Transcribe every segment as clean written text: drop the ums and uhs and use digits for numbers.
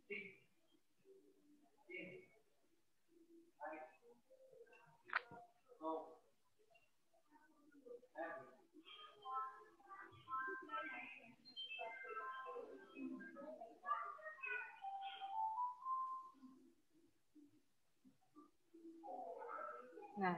Nah,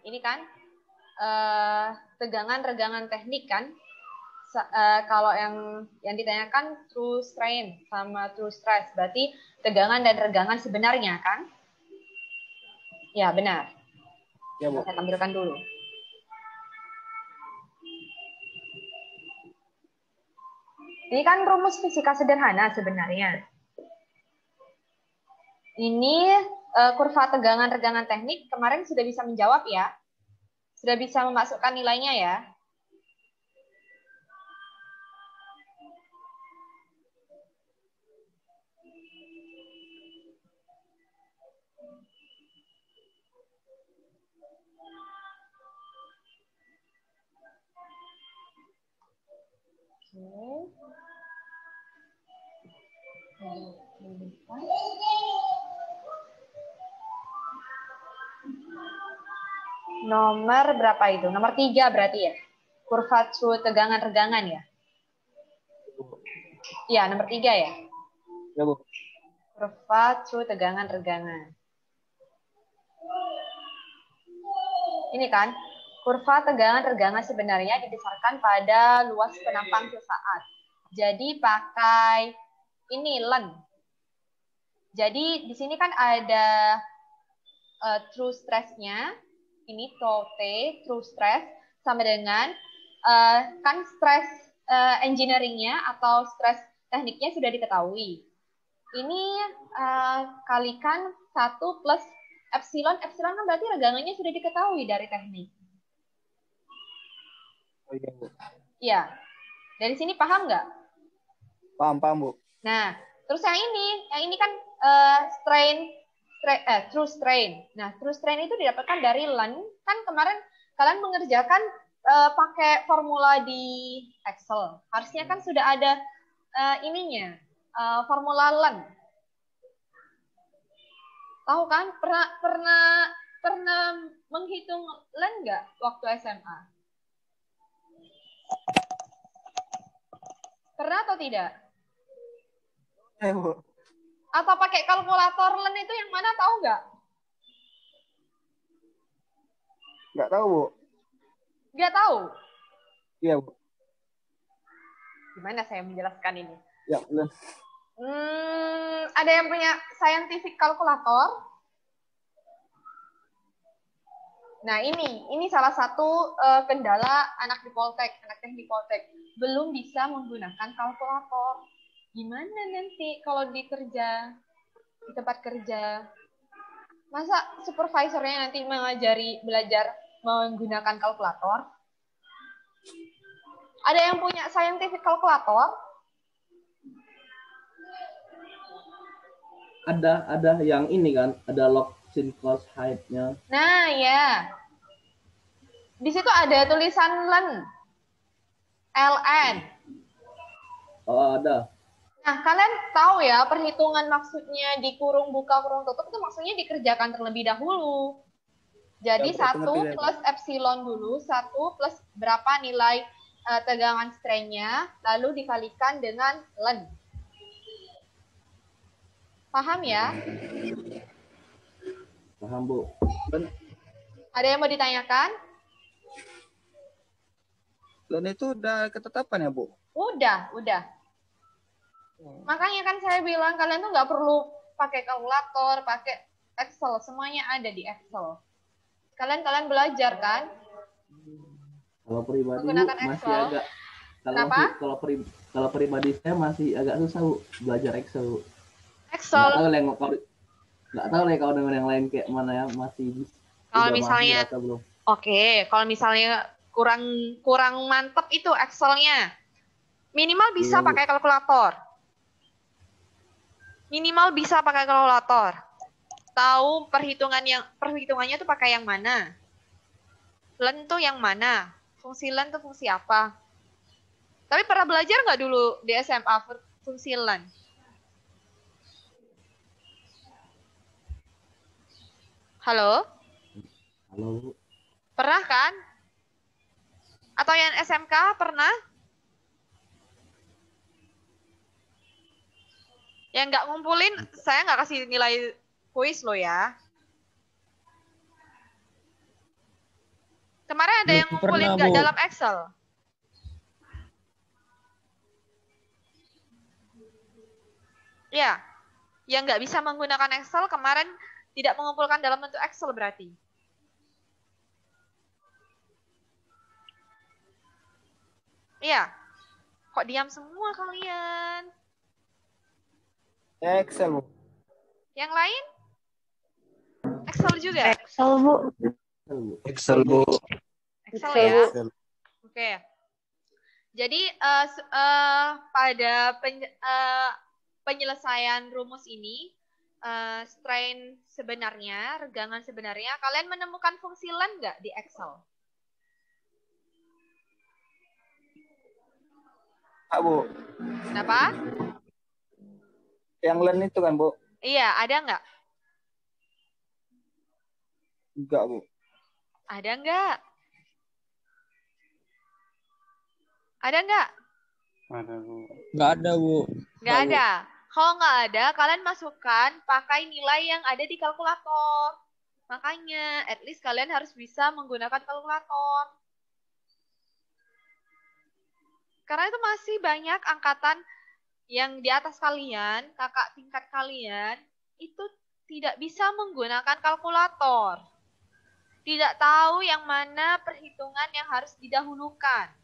ini kan tegangan-regangan teknik kan. Kalau yang ditanyakan true strain sama true stress, berarti tegangan dan regangan sebenarnya kan? Ya, benar. Ya, Bu. Saya tampilkan dulu. Ini kan rumus fisika sederhana sebenarnya. Ini kurva tegangan-regangan teknik kemarin sudah bisa menjawab ya. Sudah bisa memasukkan nilainya ya. Nomor berapa itu? Nomor 3 berarti ya? Kurva true tegangan-regangan ya? Iya, nomor 3 ya? Ya, Bu. Kurva true tegangan-regangan. Ini kan, kurva tegangan-regangan sebenarnya didasarkan pada luas penampang sesaat. Jadi pakai ini len. Jadi di sini kan ada true stress-nya, ini tau T, true stress, sama dengan kan stress engineering-nya atau stress tekniknya sudah diketahui. Ini kalikan 1 plus epsilon. Epsilon kan berarti regangannya sudah diketahui dari teknik. Oh, iya, Bu. Iya. Dari sini paham nggak? Paham, Bu. Nah, terus yang ini kan true strain. Nah, true strain itu didapatkan dari Len. Kan kemarin kalian mengerjakan pakai formula di Excel. Harusnya kan sudah ada ininya, formula Len. Tahu kan? Pernah menghitung Len nggak waktu SMA? Pernah atau tidak? Bu. Atau pakai kalkulator Len itu yang mana, tahu nggak? Nggak tahu, Bu. Nggak tahu? Iya, Bu. Gimana saya menjelaskan ini? Ya, benar. Ada yang punya scientific kalkulator? Nah, ini salah satu kendala anak di Poltek, anak teknik Poltek. Belum bisa menggunakan kalkulator. Gimana nanti kalau di tempat kerja? Masa supervisornya nanti belajar menggunakan kalkulator? Ada yang punya scientific kalkulator? Ada yang ini kan, ada log sin cos height-nya. Nah, ya. Di situ ada tulisan LN. Oh, ada. Nah, kalian tahu ya perhitungan maksudnya di kurung buka kurung tutup itu maksudnya dikerjakan terlebih dahulu. Jadi Ya, 1 plus epsilon dulu, 1 plus berapa nilai tegangan strain-nya, lalu dikalikan dengan Len. Paham ya? Paham, Bu. Ada yang mau ditanyakan? Len itu udah ketetapan ya, Bu? Udah. Makanya kan saya bilang kalian tuh nggak perlu pakai kalkulator, pakai Excel, semuanya ada di Excel. Kalian belajar kan? Kalau pribadi Menggunakan Bu, masih Excel. agak Kenapa? Kalau pribadi saya masih agak susah Bu, belajar Excel. Excel. Nggak tahu kalau dengan yang lain kayak mana ya, masih kalau misalnya belum. Oke, kalau misalnya kurang mantep itu Excel-nya. Minimal bisa Iya, pakai kalkulator. Minimal bisa pakai kalkulator. Tahu perhitungannya tuh pakai yang mana? Len tuh yang mana? Fungsi len tuh fungsi apa? Tapi pernah belajar nggak dulu di SMA fungsi len? Halo? Halo, Bu. Pernah kan? Atau yang SMK pernah? Yang nggak ngumpulin, saya nggak kasih nilai kuis loh ya. Kemarin ada yang Belum ngumpulin pernah, nggak Bu. dalam Excel? Ya, yang nggak bisa menggunakan Excel kemarin tidak mengumpulkan dalam bentuk Excel berarti. Iya. Kok diam semua kalian? Excel, Bu. Yang lain? Excel juga? Excel, Bu. Excel, Bu. Excel Excel, ya? Bu. Oke. Jadi pada penyelesaian rumus ini, strain sebenarnya, regangan sebenarnya, kalian menemukan fungsi len nggak di Excel? Ah, Bu. Kenapa? Yang len itu kan, Bu? Iya, ada nggak? Enggak, Bu. Ada nggak? Ada nggak? Ada, Bu. Nggak ada, Bu. Nggak ada. Kalau nggak ada, kalian masukkan pakai nilai yang ada di kalkulator. Makanya, at least kalian harus bisa menggunakan kalkulator. Karena itu masih banyak angkatan yang di atas kalian, kakak tingkat kalian, itu tidak bisa menggunakan kalkulator. Tidak tahu yang mana perhitungan yang harus didahulukan.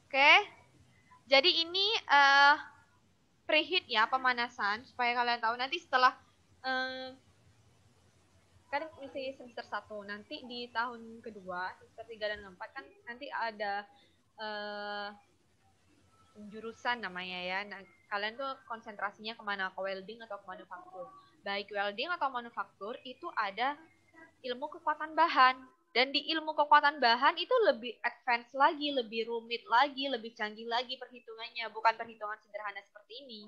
Oke? Jadi ini preheat ya, pemanasan, supaya kalian tahu nanti setelah kan misi semester 1, nanti di tahun kedua, semester 3 dan 4 kan nanti ada jurusan namanya ya. Nah, kalian tuh konsentrasinya kemana? Ke welding atau ke manufaktur? Baik welding atau manufaktur itu ada ilmu kekuatan bahan. Dan di ilmu kekuatan bahan itu lebih advance lagi, lebih rumit lagi, lebih canggih lagi perhitungannya. Bukan perhitungan sederhana seperti ini.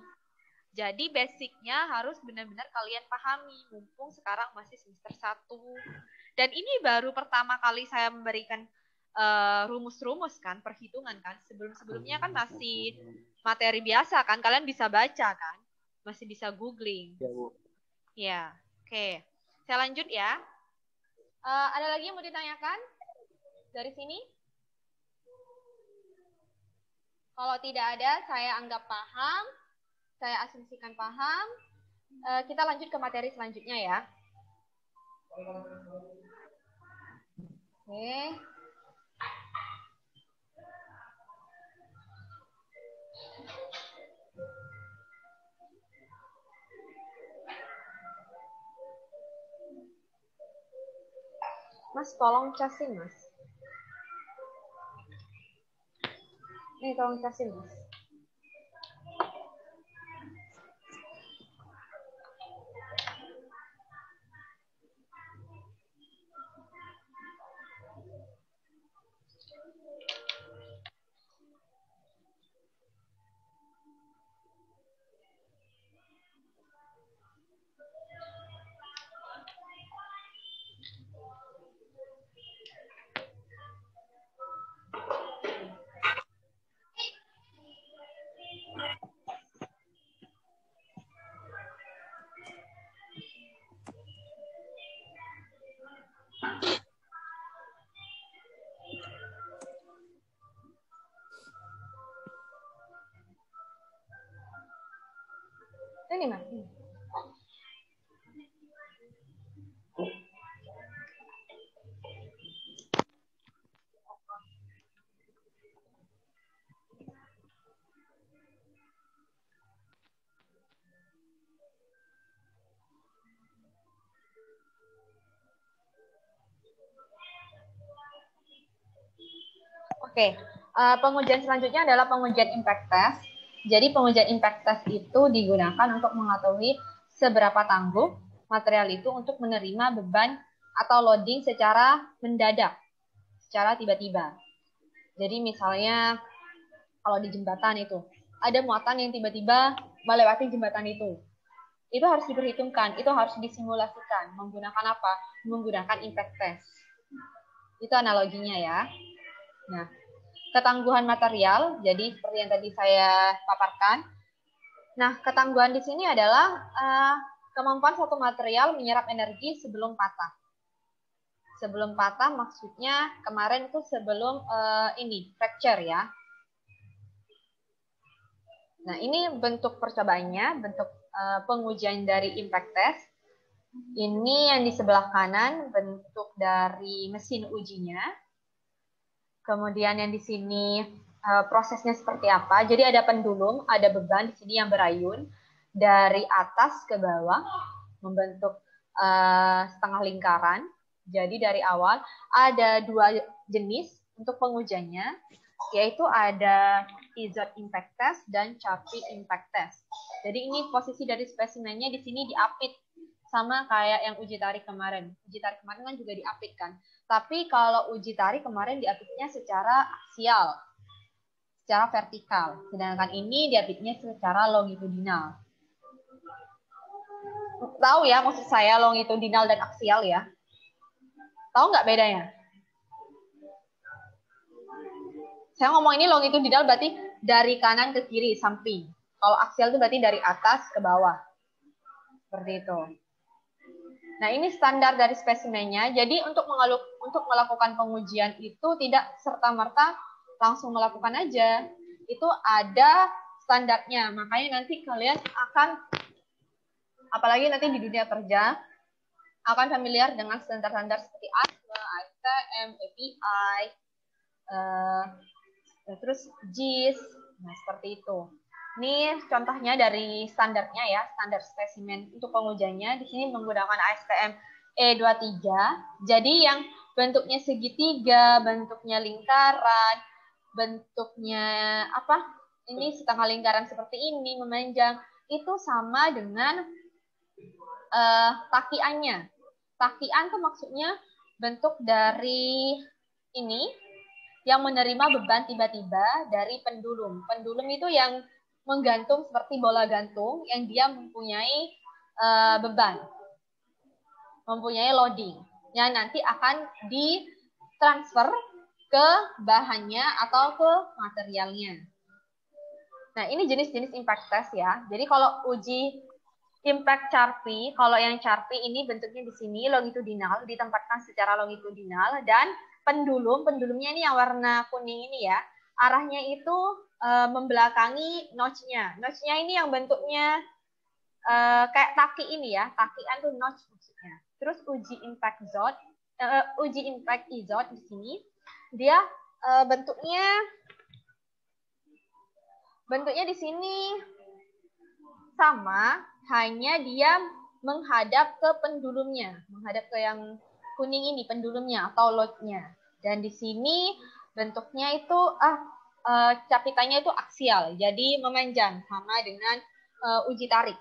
Jadi basicnya harus benar-benar kalian pahami, mumpung sekarang masih semester 1. Dan ini baru pertama kali saya memberikan rumus-rumus kan, perhitungan kan. Sebelum-sebelumnya kan masih materi biasa kan, kalian bisa baca kan, masih bisa googling. Ya, Bu. Ya, oke. Saya lanjut ya. Ada lagi yang mau ditanyakan dari sini? Kalau tidak ada, saya anggap paham. Saya asumsikan paham. Kita lanjut ke materi selanjutnya ya. Oke. Mas, tolong casin, Mas. Ini tolong casin, Mas. Ini, Mas. Oke, pengujian selanjutnya adalah pengujian impact test. Jadi pengujian impact test itu digunakan untuk mengetahui seberapa tangguh material itu untuk menerima beban atau loading secara mendadak, secara tiba-tiba. Jadi misalnya kalau di jembatan itu, ada muatan yang tiba-tiba melewati jembatan itu. Itu harus diperhitungkan, itu harus disimulasikan. Menggunakan apa? Menggunakan impact test. Itu analoginya ya. Nah, ketangguhan material, jadi seperti yang tadi saya paparkan. Nah, ketangguhan di sini adalah kemampuan suatu material menyerap energi sebelum patah. Sebelum patah maksudnya kemarin itu sebelum fracture ya. Nah, ini bentuk percobaannya, bentuk pengujian dari impact test. Ini yang di sebelah kanan bentuk dari mesin ujinya. Kemudian yang di sini prosesnya seperti apa. Jadi ada pendulum, ada beban di sini yang berayun dari atas ke bawah membentuk setengah lingkaran. Jadi dari awal ada dua jenis untuk pengujiannya, yaitu ada Izot impact test dan Charpy impact test. Jadi ini posisi dari spesimennya di sini diapit sama kayak yang uji tarik kemarin. Uji tarik kemarin kan juga diapit kan. Tapi kalau uji tarik kemarin diapitnya secara aksial, secara vertikal. Sedangkan ini diapitnya secara longitudinal. Tahu ya maksud saya longitudinal dan aksial ya? Tahu nggak bedanya? Saya ngomong ini longitudinal berarti dari kanan ke kiri, samping. Kalau aksial itu berarti dari atas ke bawah. Seperti itu. Nah, ini standar dari spesimennya. Jadi untuk melakukan pengujian itu tidak serta-merta langsung melakukan aja. Itu ada standarnya. Makanya nanti kalian akan, apalagi nanti di dunia kerja, akan familiar dengan standar-standar seperti ASME, ASTM, API, terus JIS. Nah, seperti itu. Ini contohnya dari standarnya ya, standar spesimen untuk pengujiannya. Di sini menggunakan ASTM E23. Jadi yang bentuknya segitiga, bentuknya lingkaran, bentuknya apa? Ini setengah lingkaran seperti ini, memanjang. Itu sama dengan takiannya. Takian itu maksudnya bentuk dari ini yang menerima beban tiba-tiba dari pendulum. Pendulum itu yang menggantung seperti bola gantung yang dia mempunyai beban, mempunyai loading yang nanti akan ditransfer ke bahannya atau ke materialnya. Nah, ini jenis-jenis impact test ya. Jadi kalau uji impact Charpy, kalau yang Charpy ini bentuknya di sini longitudinal, ditempatkan secara longitudinal, dan pendulumnya ini yang warna kuning ini ya, arahnya itu membelakangi notch-nya. Notch-nya ini yang bentuknya kayak taki ini ya, takian tuh notch maksudnya. Terus uji impact Izot di sini, dia bentuknya di sini sama, hanya dia menghadap ke pendulumnya, menghadap ke yang kuning ini, pendulumnya atau load-nya. Dan di sini bentuknya itu capitannya itu aksial, jadi memanjang, sama dengan uji tarik.